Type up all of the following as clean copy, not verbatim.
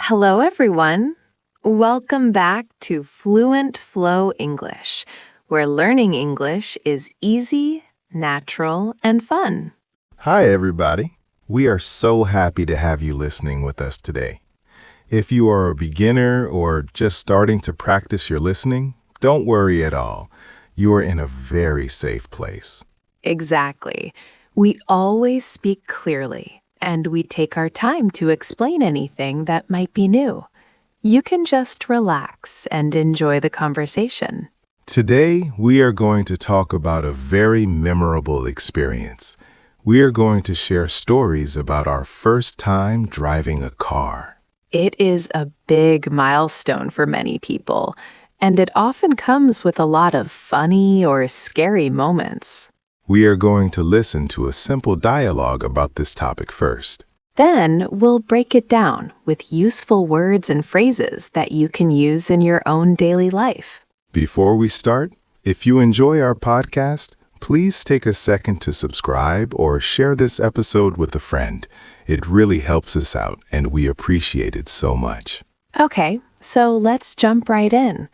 Hello, everyone. Welcome back to Fluent Flow English, where learning English is easy, natural, and fun. Hi, everybody. We are so happy to have you listening with us today. If you are a beginner or just starting to practice your listening, don't worry at all. You are in a very safe place. Exactly. We always speak clearly, and we take our time to explain anything that might be new. You can just relax and enjoy the conversation. Today, we are going to talk about a very memorable experience. We are going to share stories about our first time driving a car. It is a big milestone for many people, and it often comes with a lot of funny or scary moments. We are going to listen to a simple dialogue about this topic first. Then we'll break it down with useful words and phrases that you can use in your own daily life. Before we start, if you enjoy our podcast, please take a second to subscribe or share this episode with a friend. It really helps us out, and we appreciate it so much. Okay, so let's jump right in.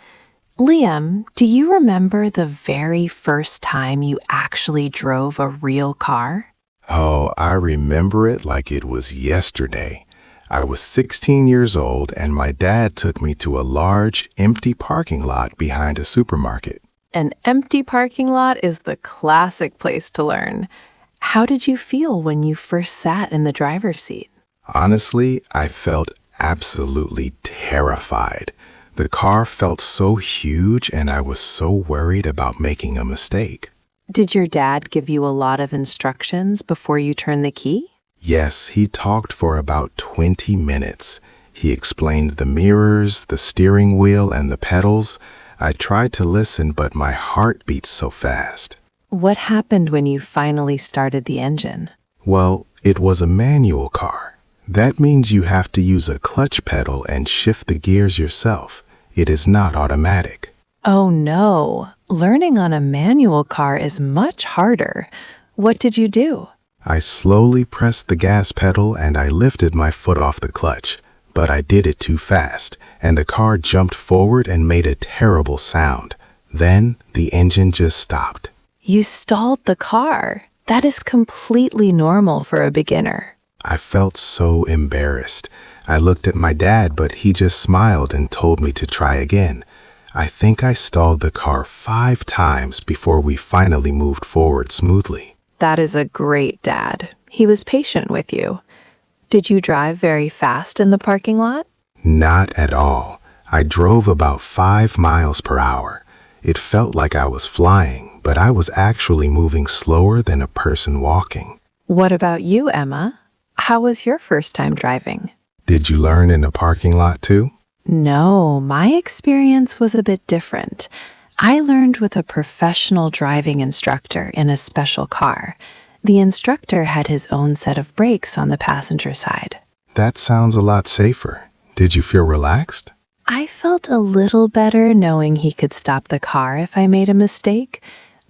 Liam, do you remember the very first time you actually drove a real car? Oh, I remember it like it was yesterday. I was 16 years old, and my dad took me to a large, empty parking lot behind a supermarket. An empty parking lot is the classic place to learn. How did you feel when you first sat in the driver's seat? Honestly, I felt absolutely terrified. The car felt so huge, and I was so worried about making a mistake. Did your dad give you a lot of instructions before you turned the key? Yes, he talked for about 20 minutes. He explained the mirrors, the steering wheel, and the pedals. I tried to listen, but my heart beat so fast. What happened when you finally started the engine? Well, it was a manual car. That means you have to use a clutch pedal and shift the gears yourself. It is not automatic. Oh no, learning on a manual car is much harder. What did you do? I slowly pressed the gas pedal and I lifted my foot off the clutch, but I did it too fast, and the car jumped forward and made a terrible sound. Then the engine just stopped. You stalled the car. That is completely normal for a beginner. I felt so embarrassed. I looked at my dad, but he just smiled and told me to try again. I think I stalled the car 5 times before we finally moved forward smoothly. That is a great dad. He was patient with you. Did you drive very fast in the parking lot? Not at all. I drove about 5 miles per hour. It felt like I was flying, but I was actually moving slower than a person walking. What about you, Emma? How was your first time driving? Did you learn in a parking lot too? No, my experience was a bit different. I learned with a professional driving instructor in a special car. The instructor had his own set of brakes on the passenger side. That sounds a lot safer. Did you feel relaxed? I felt a little better knowing he could stop the car if I made a mistake,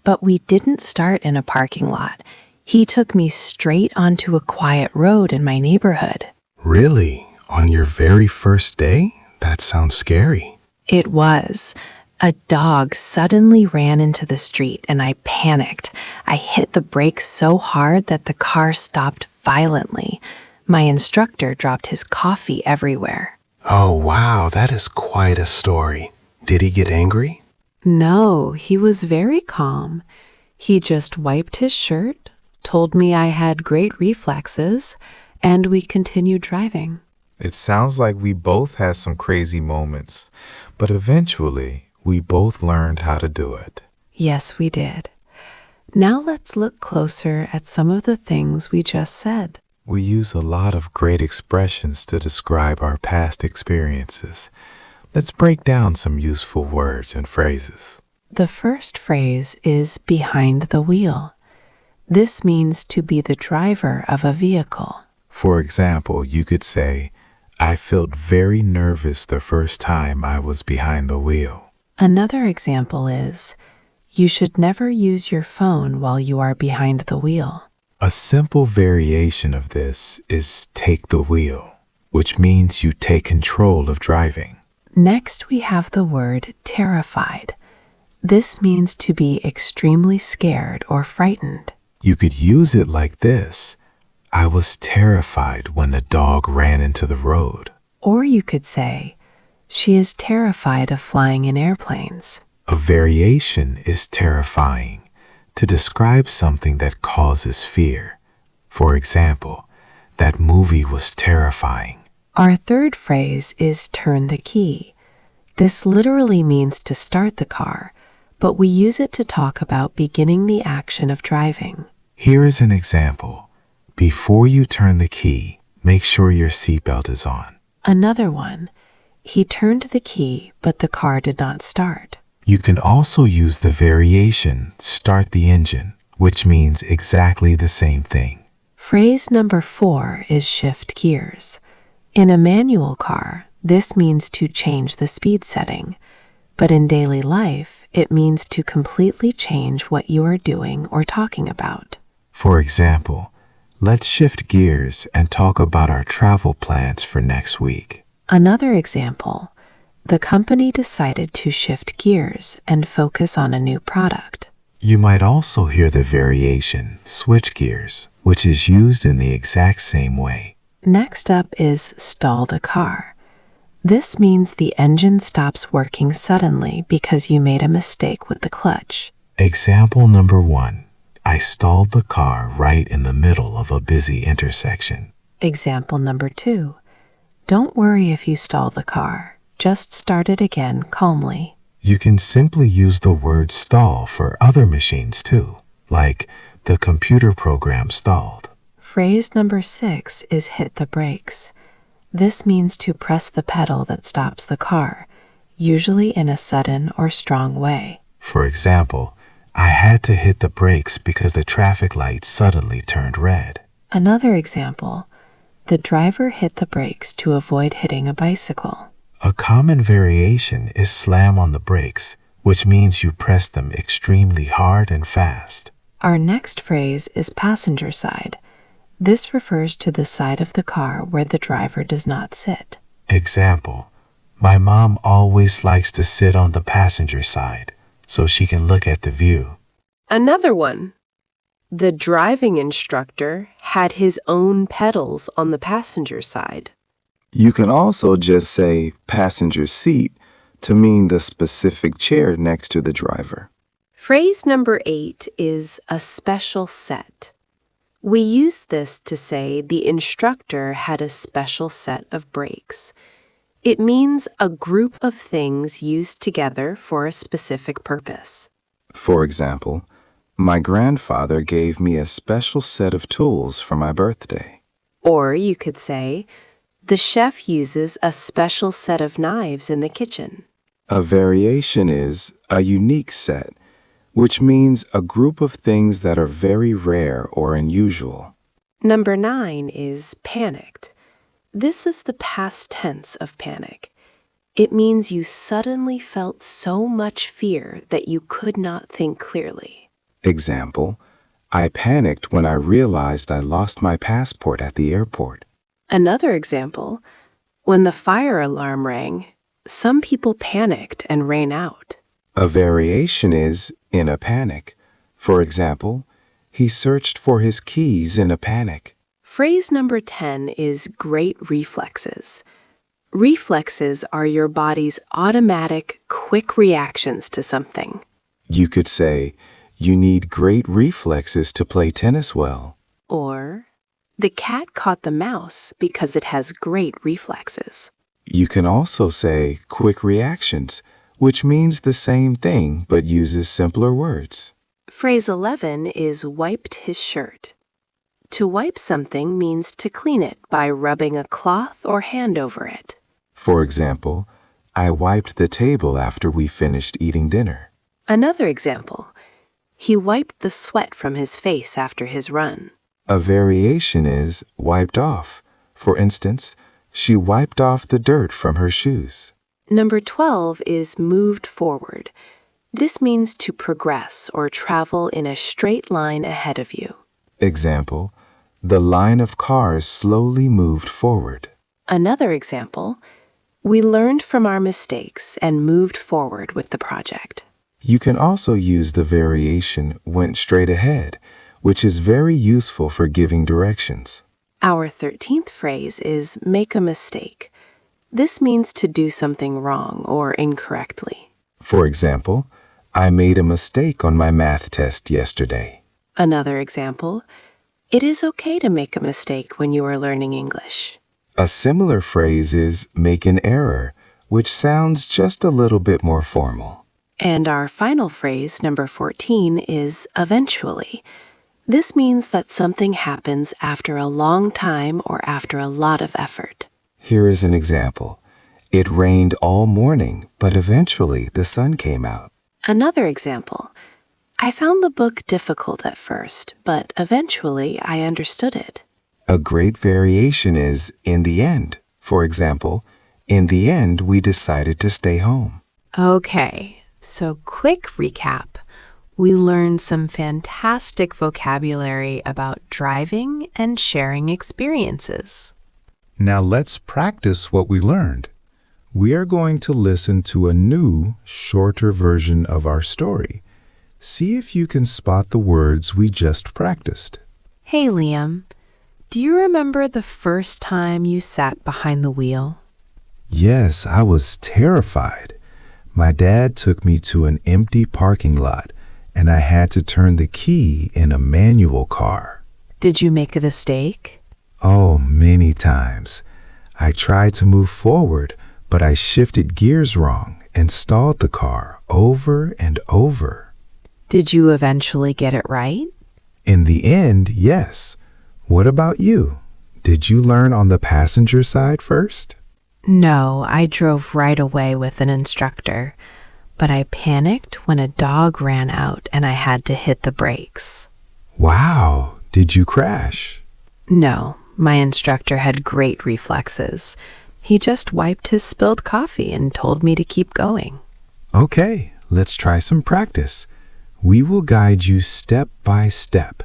but we didn't start in a parking lot. He took me straight onto a quiet road in my neighborhood. Really? On your very first day? That sounds scary. It was. A dog suddenly ran into the street and I panicked. I hit the brakes so hard that the car stopped violently. My instructor dropped his coffee everywhere. Oh, wow, that is quite a story. Did he get angry? No, he was very calm. He just wiped his shirt, told me I had great reflexes, and we continued driving. It sounds like we both had some crazy moments, but eventually we both learned how to do it. Yes, we did. Now let's look closer at some of the things we just said. We use a lot of great expressions to describe our past experiences. Let's break down some useful words and phrases. The first phrase is behind the wheel. This means to be the driver of a vehicle. For example, you could say, I felt very nervous the first time I was behind the wheel. Another example is, you should never use your phone while you are behind the wheel. A simple variation of this is take the wheel. which means you take control of driving. Next, we have the word terrified. This means to be extremely scared or frightened. You could use it like this: I was terrified when a dog ran into the road. Or you could say, she is terrified of flying in airplanes. A variation is terrifying to describe something that causes fear. For example, that movie was terrifying. Our third phrase is turn the key. This literally means to start the car, but we use it to talk about beginning the action of driving. Here is an example. Before you turn the key, make sure your seatbelt is on. Another one, he turned the key, but the car did not start. You can also use the variation start the engine, which means exactly the same thing. Phrase number 4 is shift gears. In a manual car, this means to change the speed setting, but in daily life, it means to completely change what you are doing or talking about. For example, let's shift gears and talk about our travel plans for next week. Another example, the company decided to shift gears and focus on a new product. You might also hear the variation switch gears, which is used in the exact same way. Next up is stall the car. This means the engine stops working suddenly because you made a mistake with the clutch. Example number 1. I stalled the car right in the middle of a busy intersection. Example number 2. Don't worry if you stall the car. Just start it again calmly. You can simply use the word stall for other machines too, like the computer program stalled. Phrase number 6 is hit the brakes. This means to press the pedal that stops the car, usually in a sudden or strong way. For example, I had to hit the brakes because the traffic light suddenly turned red. Another example, the driver hit the brakes to avoid hitting a bicycle. A common variation is slam on the brakes, which means you press them extremely hard and fast. Our next phrase is passenger side. This refers to the side of the car where the driver does not sit. Example, my mom always likes to sit on the passenger side so she can look at the view. Another one. The driving instructor had his own pedals on the passenger side. You can also just say passenger seat to mean the specific chair next to the driver. Phrase number 8 is a special set. We use this to say the instructor had a special set of brakes. It means a group of things used together for a specific purpose. For example, my grandfather gave me a special set of tools for my birthday. Or you could say, the chef uses a special set of knives in the kitchen. A variation is a unique set, which means a group of things that are very rare or unusual. Number 9 is panicked. This is the past tense of panic. It means you suddenly felt so much fear that you could not think clearly. Example, I panicked when I realized I lost my passport at the airport. Another example, when the fire alarm rang, some people panicked and ran out. A variation is in a panic. For example, he searched for his keys in a panic. Phrase number 10 is great reflexes. Reflexes are your body's automatic, quick reactions to something. You could say, you need great reflexes to play tennis well. Or, the cat caught the mouse because it has great reflexes. You can also say quick reactions, which means the same thing but uses simpler words. Phrase 11 is wiped his shirt. To wipe something means to clean it by rubbing a cloth or hand over it. For example, I wiped the table after we finished eating dinner. Another example, he wiped the sweat from his face after his run. A variation is wiped off. For instance, she wiped off the dirt from her shoes. Number 12 is moved forward. This means to progress or travel in a straight line ahead of you. Example, the line of cars slowly moved forward. Another example, we learned from our mistakes and moved forward with the project. You can also use the variation went straight ahead, which is very useful for giving directions. Our 13th phrase is make a mistake. This means to do something wrong or incorrectly. For example, I made a mistake on my math test yesterday. Another example, it is okay to make a mistake when you are learning English. A similar phrase is make an error, which sounds just a little bit more formal. And our final phrase, number 14, is eventually. This means that something happens after a long time or after a lot of effort. Here is an example. It rained all morning, but eventually the sun came out. Another example, I found the book difficult at first, but eventually I understood it. A great variation is in the end. For example, in the end, we decided to stay home. Okay, so quick recap. We learned some fantastic vocabulary about driving and sharing experiences. Now let's practice what we learned. We are going to listen to a new, shorter version of our story. See if you can spot the words we just practiced. Hey, Liam, do you remember the first time you sat behind the wheel? Yes, I was terrified. My dad took me to an empty parking lot, and I had to turn the key in a manual car. Did you make a mistake? Oh, many times. I tried to move forward, but I shifted gears wrong and stalled the car over and over. Did you eventually get it right? In the end, yes. What about you? Did you learn on the passenger side first? No, I drove right away with an instructor, but I panicked when a dog ran out and I had to hit the brakes. Wow, did you crash? No, my instructor had great reflexes. He just wiped his spilled coffee and told me to keep going. Okay, let's try some practice. We will guide you step by step.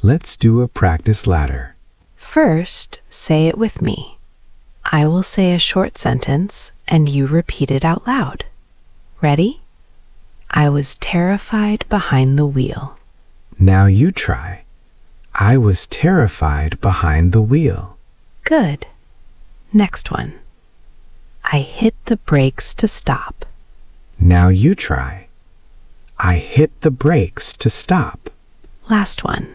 Let's do a practice ladder. First, say it with me. I will say a short sentence and you repeat it out loud. Ready? I was terrified behind the wheel. Now you try. I was terrified behind the wheel. Good. Next one. I hit the brakes to stop. Now you try. I hit the brakes to stop. Last one.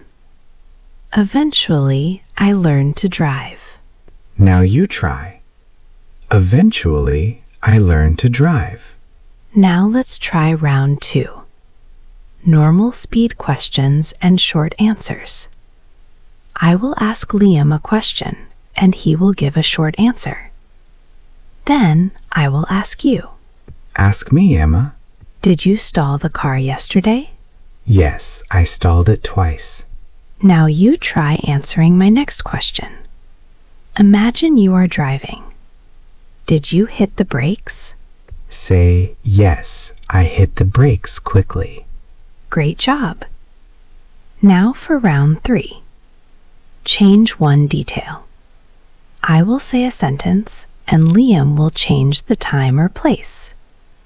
Eventually, I learned to drive. Now you try. Eventually, I learned to drive. Now let's try round 2. Normal speed questions and short answers. I will ask Liam a question, and he will give a short answer. Then I will ask you. Ask me, Emma. Did you stall the car yesterday? Yes, I stalled it twice. Now you try answering my next question. Imagine you are driving. Did you hit the brakes? Say, yes, I hit the brakes quickly. Great job. Now for round 3. Change one detail. I will say a sentence and Liam will change the time or place.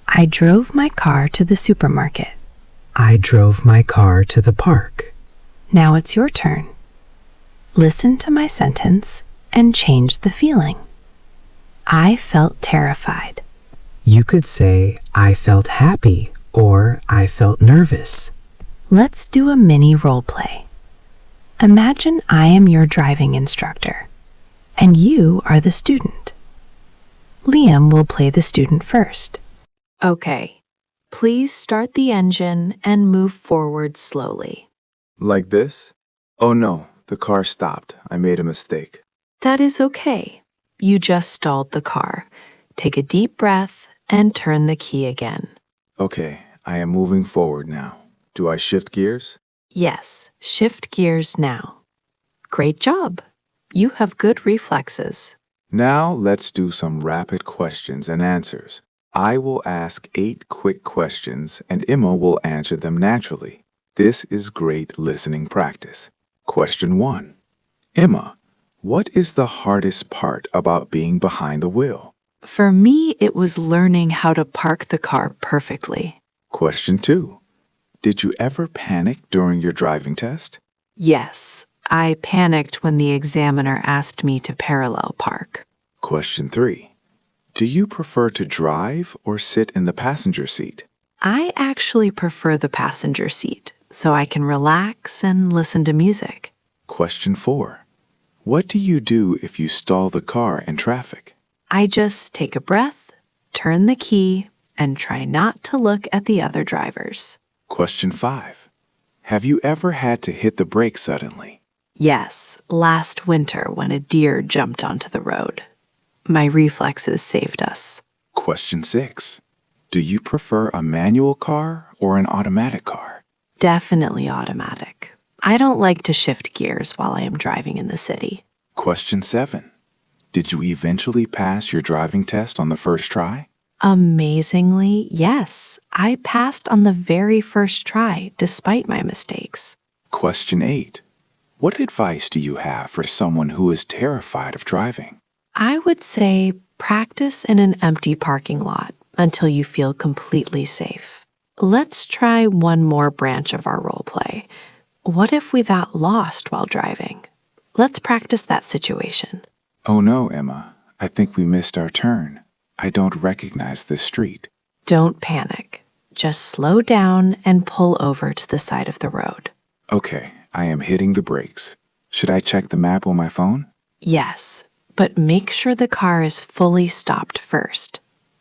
I drove my car to the supermarket. I drove my car to the park. Now it's your turn. Listen to my sentence and change the feeling. I felt terrified. You could say, I felt happy or I felt nervous. Let's do a mini role play. Imagine I am your driving instructor and you are the student. Liam will play the student first. Okay, please start the engine and move forward slowly. Like this? Oh no, the car stopped. I made a mistake. That is okay. You just stalled the car. Take a deep breath and turn the key again. Okay, I am moving forward now. Do I shift gears? Yes, shift gears now. Great job. You have good reflexes. Now let's do some rapid questions and answers. I will ask 8 quick questions and Emma will answer them naturally. This is great listening practice. Question 1. Emma, What is the hardest part about being behind the wheel? For me, it was learning how to park the car perfectly. Question 2. Did you ever panic during your driving test? Yes, I panicked when the examiner asked me to parallel park. Question 3. Do you prefer to drive or sit in the passenger seat? I actually prefer the passenger seat, so I can relax and listen to music. Question 4. What do you do if you stall the car in traffic? I just take a breath, turn the key, and try not to look at the other drivers. Question 5. Have you ever had to hit the brake suddenly? Yes, last winter when a deer jumped onto the road. My reflexes saved us. Question 6. Do you prefer a manual car or an automatic car? Definitely automatic. I don't like to shift gears while I am driving in the city. Question 7. Did you eventually pass your driving test on the first try? Amazingly, yes. I passed on the very first try despite my mistakes. Question 8. What advice do you have for someone who is terrified of driving? I would say practice in an empty parking lot until you feel completely safe. Let's try one more branch of our role play. What if we got lost while driving? Let's practice that situation. Oh no, Emma. I think we missed our turn. I don't recognize this street. Don't panic. Just slow down and pull over to the side of the road. Okay, I am hitting the brakes. Should I check the map on my phone? Yes, but make sure the car is fully stopped first.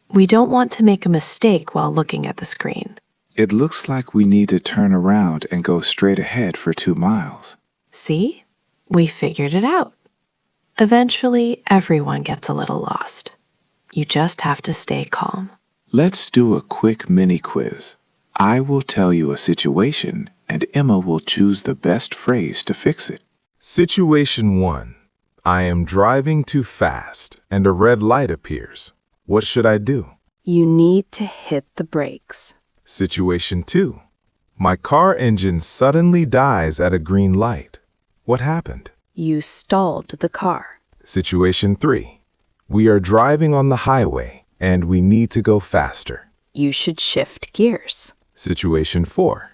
We don't want to make a mistake while looking at the screen. It looks like we need to turn around and go straight ahead for 2 miles. See? We figured it out. Eventually, everyone gets a little lost. You just have to stay calm. Let's do a quick mini quiz. I will tell you a situation and Emma will choose the best phrase to fix it. Situation 1. I am driving too fast and a red light appears. What should I do? You need to hit the brakes. Situation 2. My car engine suddenly dies at a green light. What happened? You stalled the car. Situation 3. We are driving on the highway and we need to go faster. You should shift gears. Situation 4.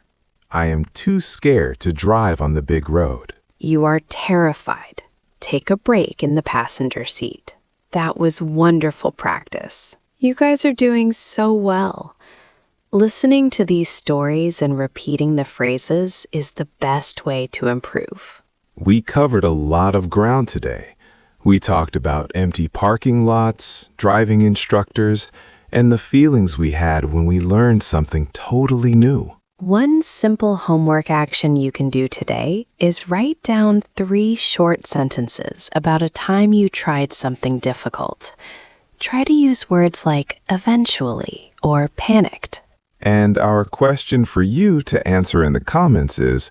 I am too scared to drive on the big road. You are terrified. Take a break in the passenger seat. That was wonderful practice. You guys are doing so well. Listening to these stories and repeating the phrases is the best way to improve. We covered a lot of ground today. We talked about empty parking lots, driving instructors, and the feelings we had when we learned something totally new. One simple homework action you can do today is write down 3 short sentences about a time you tried something difficult. Try to use words like eventually or panicked. And our question for you to answer in the comments is,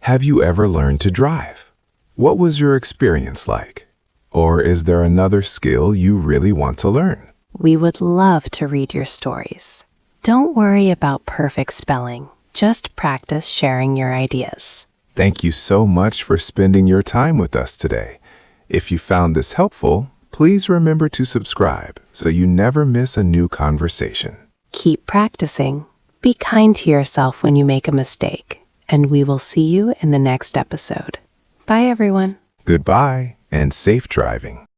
have you ever learned to drive? What was your experience like? Or is there another skill you really want to learn? We would love to read your stories. Don't worry about perfect spelling. Just practice sharing your ideas. Thank you so much for spending your time with us today. If you found this helpful, please remember to subscribe so you never miss a new conversation. Keep practicing. Be kind to yourself when you make a mistake, and we will see you in the next episode. Bye, everyone. Goodbye and safe driving.